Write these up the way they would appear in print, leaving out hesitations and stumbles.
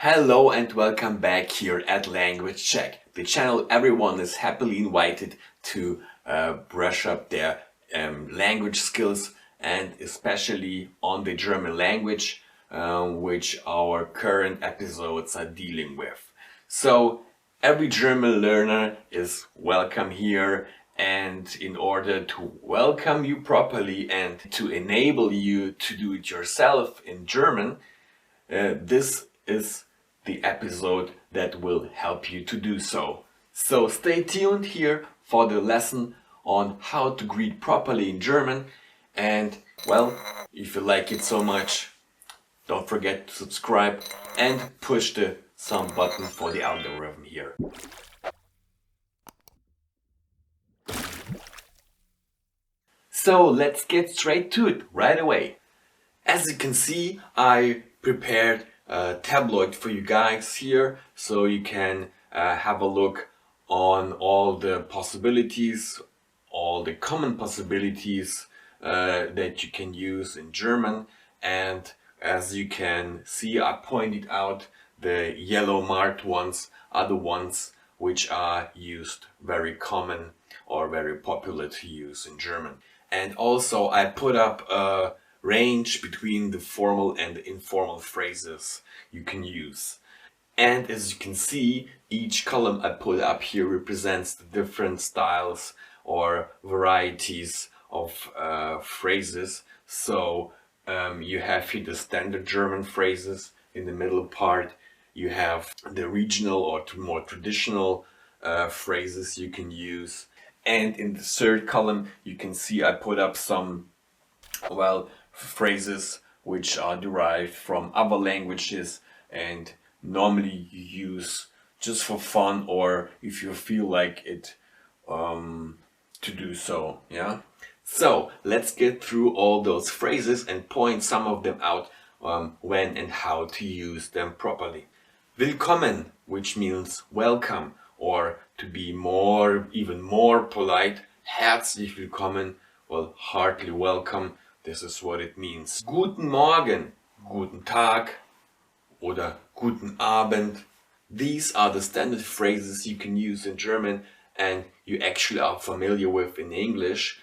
Hello and welcome back here at Language Check, the channel everyone is happily invited to brush up their language skills, and especially on the German language, which our current episodes are dealing with. So every German learner is welcome here, and in order to welcome you properly and to enable you to do it yourself in German, this is the episode that will help you to do so. So stay tuned here for the lesson on how to greet properly in German. And well, if you like it so much, don't forget to subscribe and push the thumb button for the algorithm here. So let's get straight to it right away. As you can see, I prepared a tabloid for you guys here, so you can have a look on all the possibilities, all the common possibilities that you can use in German. And as you can see, I pointed out the yellow marked ones are the ones which are used very common or very popular to use in German. And also I put up a range between the formal and the informal phrases you can use. And as you can see, each column I put up here represents the different styles or varieties of phrases. So you have here the standard German phrases. In the middle part you have the regional or more traditional phrases you can use. And in the third column you can see I put up some, well, phrases which are derived from other languages and normally you use just for fun or if you feel like it to do so. Yeah. So let's get through all those phrases and point some of them out when and how to use them properly. Willkommen, which means welcome, or to be even more polite, herzlich willkommen, well, heartily welcome. This is what it means. Guten Morgen, guten Tag, oder guten Abend. These are the standard phrases you can use in German and you actually are familiar with in English,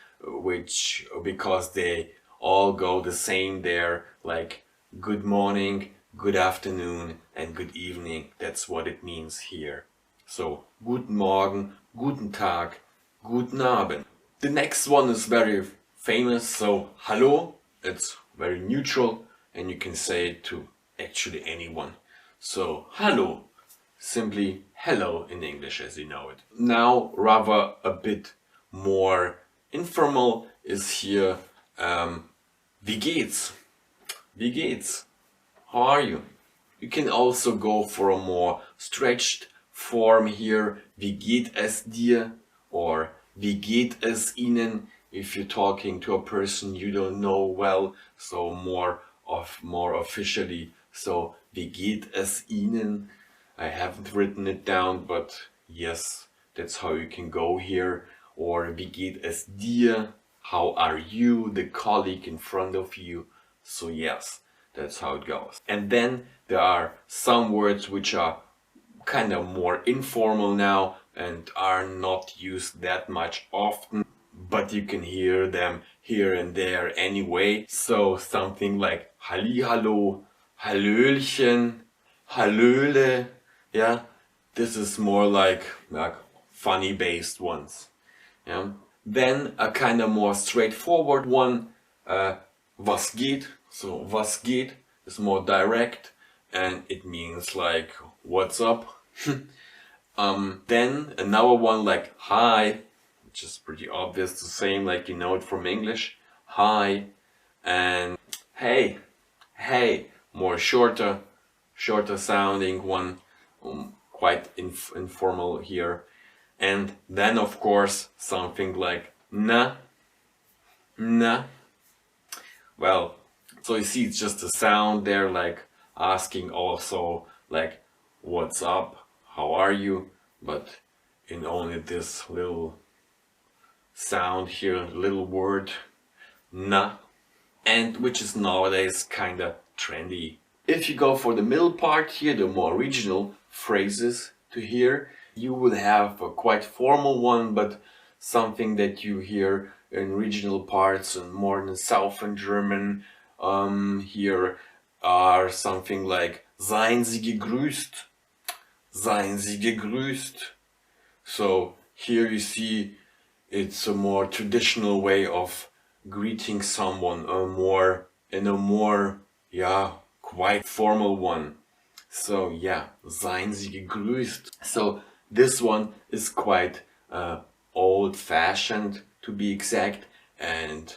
because they all go the same there, like good morning, good afternoon and good evening. That's what it means here. So, guten Morgen, guten Tag, guten Abend. The next one is very famous, so hallo, it's very neutral and you can say it to actually anyone. So hallo, simply hello in English as you know it. Now rather a bit more informal is here wie geht's? Wie geht's? How are you? You can also go for a more stretched form here, wie geht es dir? Or wie geht es Ihnen? If you're talking to a person you don't know well, so more officially. So wie geht es Ihnen? I haven't written it down, but yes, that's how you can go here. Or wie geht es dir? How are you? The colleague in front of you. So yes, that's how it goes. And then there are some words which are kind of more informal now and are not used that much often, but you can hear them here and there anyway. So something like Hallihallo, Hallöchen, Hallöle. Yeah, this is more like funny based ones. Yeah. Then a kind of more straightforward one, was geht. So was geht is more direct and it means like what's up. Then another one like hi, which is pretty obvious, the same like you know it from English, hi, and hey, hey, more shorter sounding one, quite informal here. And then of course something like na. Well, so you see it's just a sound there, like asking also like what's up, how are you, but in only this little sound here, little word na, and which is nowadays kinda trendy If you go for the middle part here, the more regional phrases to hear, you will have a quite formal one, but something that you hear in regional parts and more in the southern German. Here are something like Seien Sie gegrüßt, Seien Sie gegrüßt. So here you see it's a more traditional way of greeting someone, in a more, yeah, quite formal one. So yeah, seien Sie gegrüßt. So this one is quite old-fashioned, to be exact, and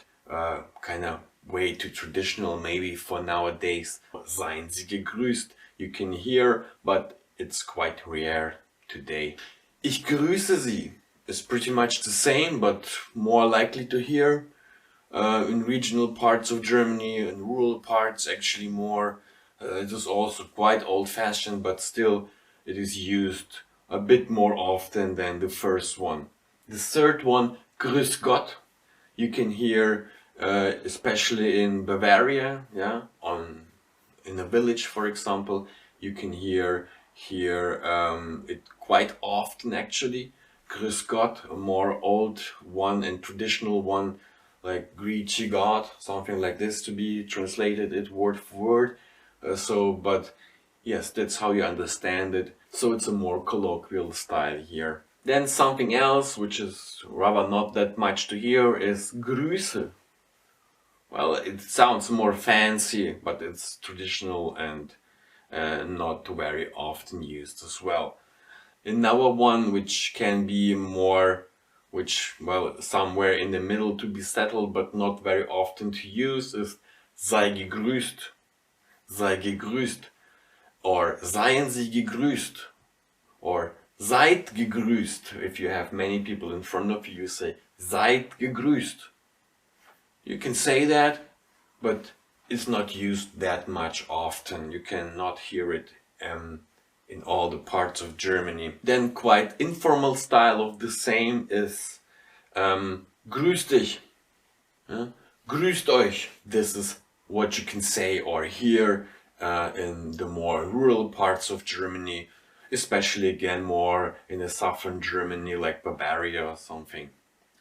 kind of way too traditional maybe for nowadays. Seien Sie gegrüßt you can hear, but it's quite rare today. Ich grüße Sie is pretty much the same, but more likely to hear in regional parts of Germany and rural parts actually more. It is also quite old-fashioned, but still it is used a bit more often than the first one. The third one, Grüß Gott, you can hear especially in Bavaria, yeah, in a village, for example, you can hear it quite often actually. Grüß Gott, a more old one and traditional one, like Greet God, something like this to be translated it word for word. But yes, that's how you understand it. So it's a more colloquial style here. Then something else, which is rather not that much to hear, is Grüße. Well, it sounds more fancy, but it's traditional and not very often used as well. Another one which can be more, somewhere in the middle to be settled, but not very often to use, is sei gegrüßt, sei gegrüßt, or seien Sie gegrüßt, or seid gegrüßt. If you have many people in front of you, you say seid gegrüßt. You can say that, but it's not used that much often. You cannot hear it in all the parts of Germany. Then quite informal style of the same is grüß dich, grüßt euch. This is what you can say or hear in the more rural parts of Germany, especially again more in the southern Germany like Bavaria or something.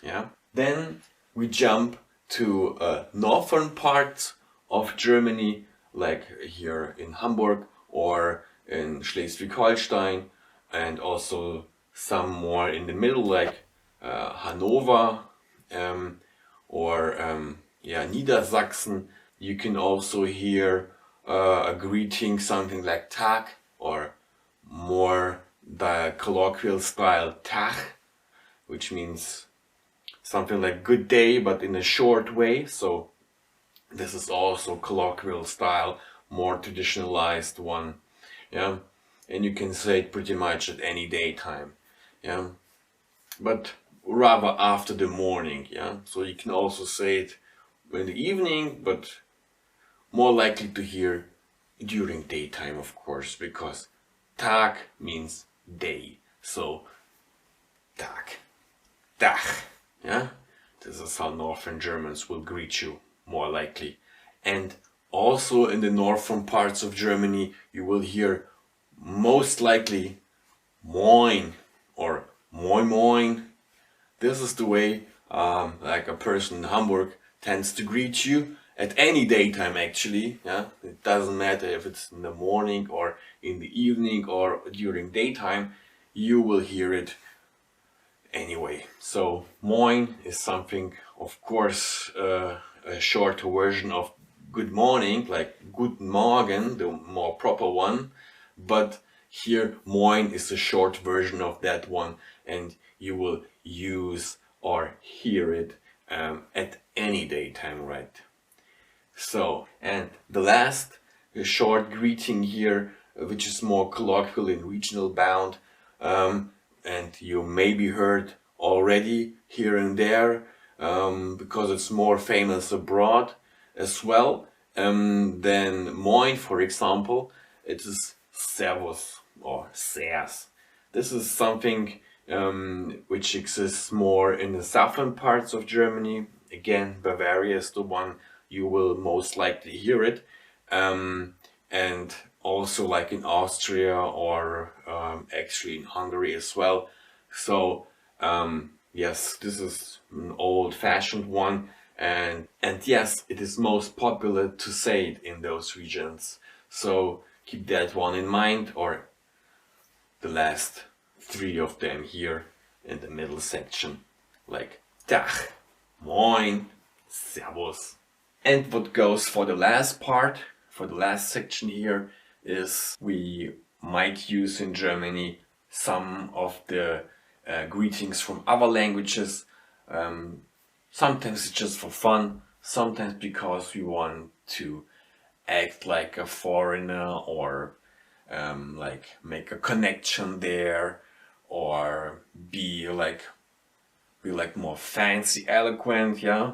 Yeah. Then we jump to northern parts of Germany, like here in Hamburg or in Schleswig-Holstein, and also some more in the middle, like Hanover or Niedersachsen. You can also hear a greeting, something like Tag, or more the colloquial style Tag, which means something like good day, but in a short way. So this is also colloquial style, more traditionalized one. Yeah, and you can say it pretty much at any daytime. Yeah, but rather after the morning. Yeah, so you can also say it in the evening, but more likely to hear during daytime, of course, because Tag means day. So Tag, Tag. Yeah, this is how northern Germans will greet you, more likely. And also in the northern parts of Germany, you will hear most likely Moin or Moin Moin. This is the way like a person in Hamburg tends to greet you at any daytime actually. Yeah, it doesn't matter if it's in the morning or in the evening or during daytime, you will hear it anyway. So Moin is something, of course, a shorter version of good morning, like Guten Morgen, the more proper one, but here Moin is a short version of that one, and you will use or hear it at any daytime, right? So, and the last short greeting here, which is more colloquial and regional bound, and you maybe heard already here and there, because it's more famous abroad as well. Then Moin, for example, it is Servus or Sers. This is something which exists more in the southern parts of Germany. Again, Bavaria is the one you will most likely hear it. and also like in Austria or actually in Hungary as well. So yes, this is an old-fashioned one, and yes, it is most popular to say it in those regions. So keep that one in mind, or the last three of them here in the middle section, like Tag, Moin, Servus. And what goes for the last part, for the last section here, is we might use in Germany some of the greetings from other languages. Sometimes it's just for fun, sometimes because we want to act like a foreigner, or like make a connection there, or be like more fancy, eloquent. Yeah,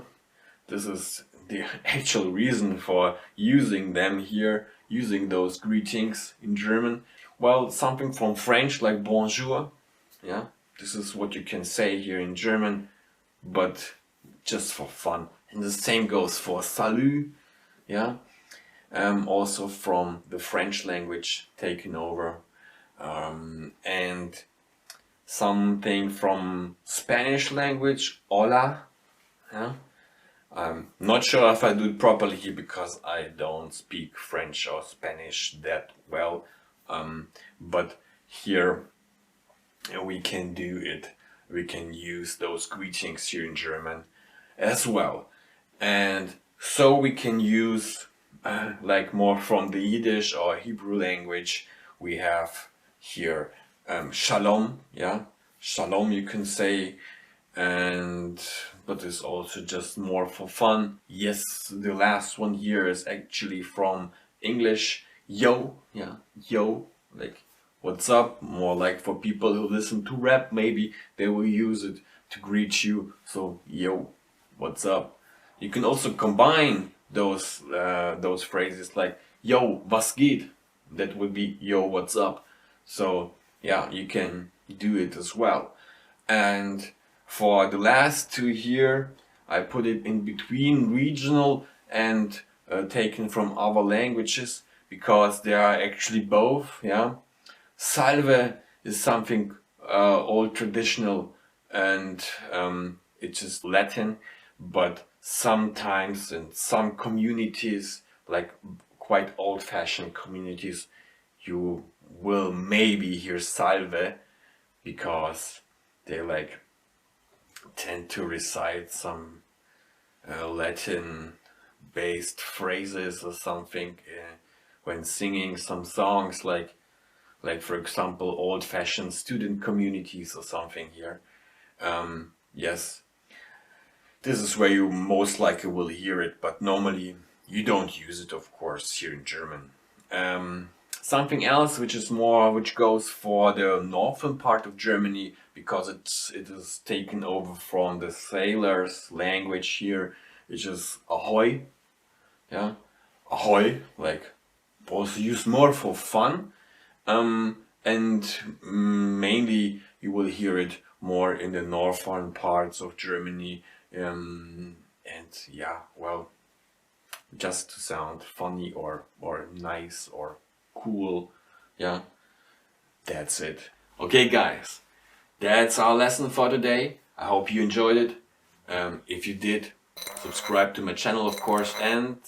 this is the actual reason for using them here, using those greetings in German. Well, something from French like bonjour. Yeah, this is what you can say here in German, but just for fun. And the same goes for salut. Yeah, also from the French language taken over, and something from Spanish language, hola. Yeah. I'm not sure if I do it properly here because I don't speak French or Spanish that well, but here we can do it. We can use those greetings here in German as well. And so we can use like more from the Yiddish or Hebrew language. We have here shalom, yeah, shalom you can say, and but it's also just more for fun. Yes, the last one here is actually from English, yo, yeah, yo, like what's up, more like for people who listen to rap, maybe they will use it to greet you. So yo, what's up. You can also combine those phrases like yo, was geht, that would be yo, what's up. So yeah, you can do it as well. And for the last two here, I put it in between regional and taken from other languages, because they are actually both. Yeah, salve is something old traditional, and it's just Latin, but sometimes in some communities, like quite old-fashioned communities, you will maybe hear salve, because they like tend to recite some Latin based phrases or something when singing some songs, like for example old-fashioned student communities or something here. Yes, this is where you most likely will hear it, but normally you don't use it, of course, here in German. Something else which goes for the northern part of Germany, because it is taken over from the sailors' language here, which is ahoy. Yeah, ahoy, like also used more for fun, and mainly you will hear it more in the northern parts of Germany, and yeah, well, just to sound funny or nice or cool. Yeah, that's it. Okay guys, that's our lesson for today. I hope you enjoyed it. If you did, subscribe to my channel, of course, and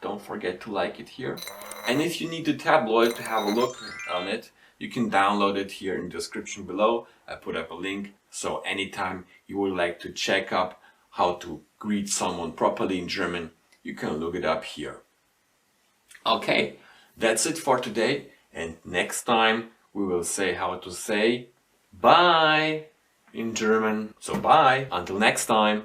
don't forget to like it here. And if you need the tabloid to have a look on it, you can download it here in the description below. I put up a link, so anytime you would like to check up how to greet someone properly in German, you can look it up here. Okay, that's it for today, and next time we will say how to say bye in German. So bye, until next time.